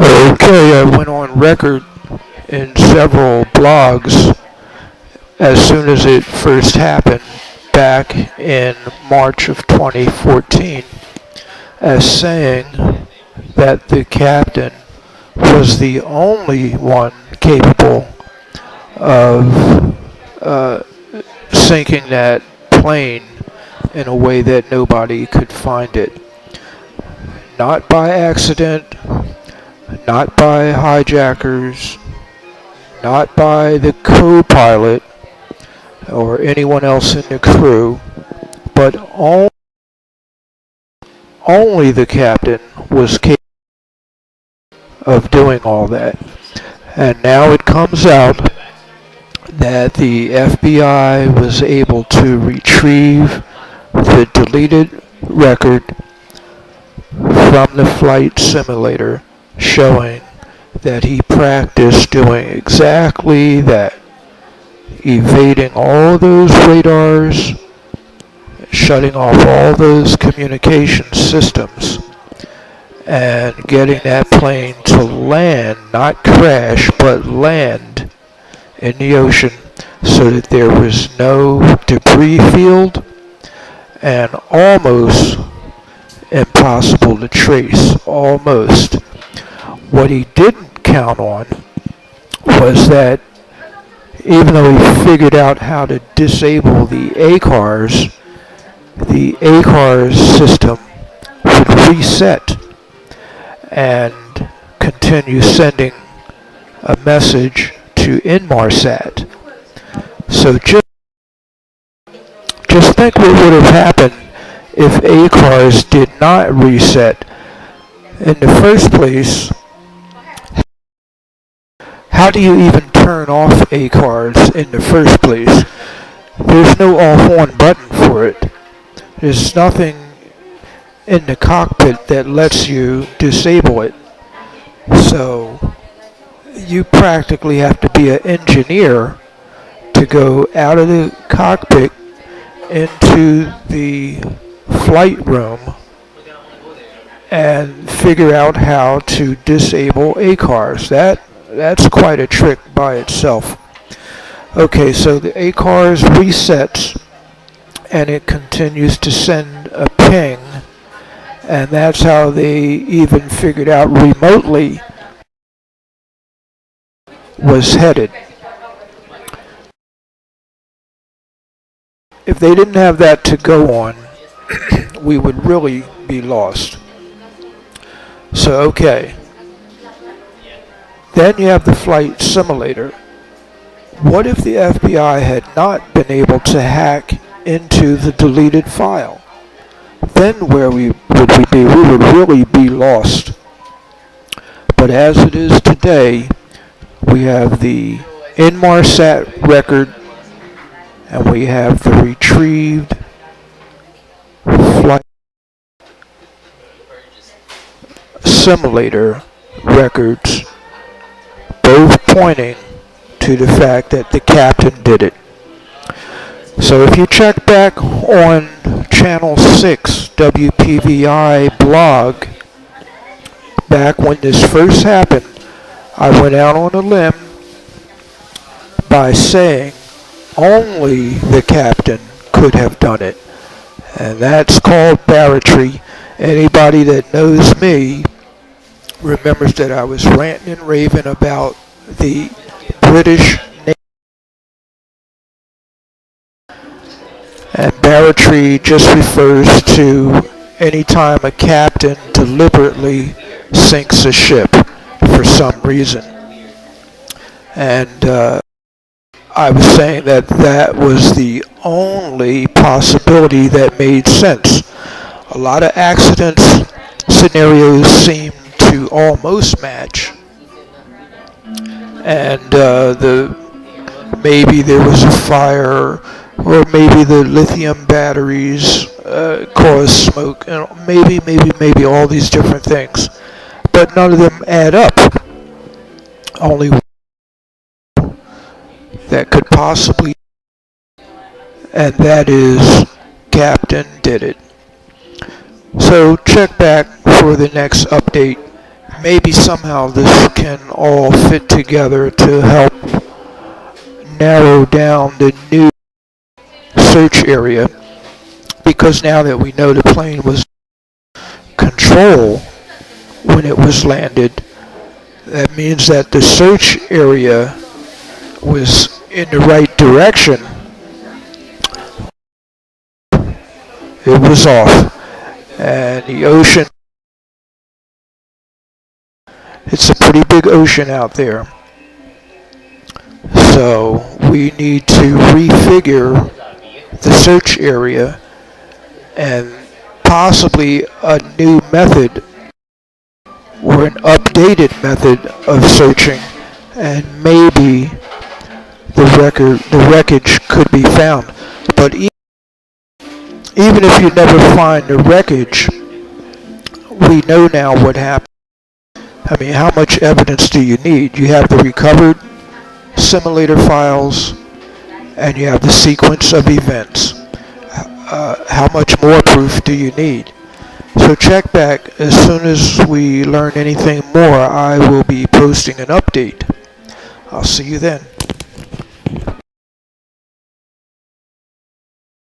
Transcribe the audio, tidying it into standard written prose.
Okay, I went on record in several blogs as soon as it first happened back in March of 2014 as saying that the captain was the only one capable of sinking that plane in a way that nobody could find it. Not by accident, not by hijackers, not by the copilot or anyone else in the crew, but only the captain was capable of doing all that. And now it comes out that the FBI was able to retrieve the deleted record from the flight simulator showing that he practiced doing exactly that, evading all those radars, shutting off all those communication systems, and getting that plane to land, not crash, but land in the ocean so that there was no debris field and almost impossible to trace, almost. What he didn't count on was that even though he figured out how to disable the acars system would reset and continue sending a message to inmarsat. So just think what would have happened if acars did not reset. In the first place, how do you even turn off acars in the first place? There's no off-on button for it. There's nothing in the cockpit that lets you disable it. So you practically have to be an engineer to go out of the cockpit into the flight room and figure out how to disable acars. That's quite a trick by itself. Okay, so the acars resets and it continues to send a ping, and that's how they even figured out remotely was headed. If they didn't have that to go on, we would really be lost. So, okay. Then you have the flight simulator. What if the FBI had not been able to hack into the deleted file? Then where would we be? We would really be lost. But as it is today, we have the inmarsat record and we have the retrieved flight simulator records, both pointing to the fact that the captain did it. So if you check back on Channel 6 WPVI blog, back when this first happened, I went out on a limb by saying only the captain could have done it. And that's called barratry. Anybody that knows me remembers that I was ranting and raving about the British Navy. And barratry just refers to any time a captain deliberately sinks a ship for some reason. And I was saying that that was the only possibility that made sense. A lot of accidents scenarios seem to almost match, and maybe there was a fire, or maybe the lithium batteries caused smoke, and maybe all these different things, but none of them add up. Only one that could possibly, and that is captain did it. So check back for the next update maybe somehow this can all fit together to help narrow down the new search area, because now that we know the plane was control when it was landed, that means that the search area was in the right direction. It was off. And the ocean, it's a pretty big ocean out there. So we need to refigure the search area and possibly a new method or an updated method of searching, and maybe the wreckage could be found. But even if you never find the wreckage, we know now what happened. I mean, how much evidence do you need? You have the recovered simulator files, and you have the sequence of events. How much more proof do you need? So check back. As soon as we learn anything more, I will be posting an update. I'll see you then.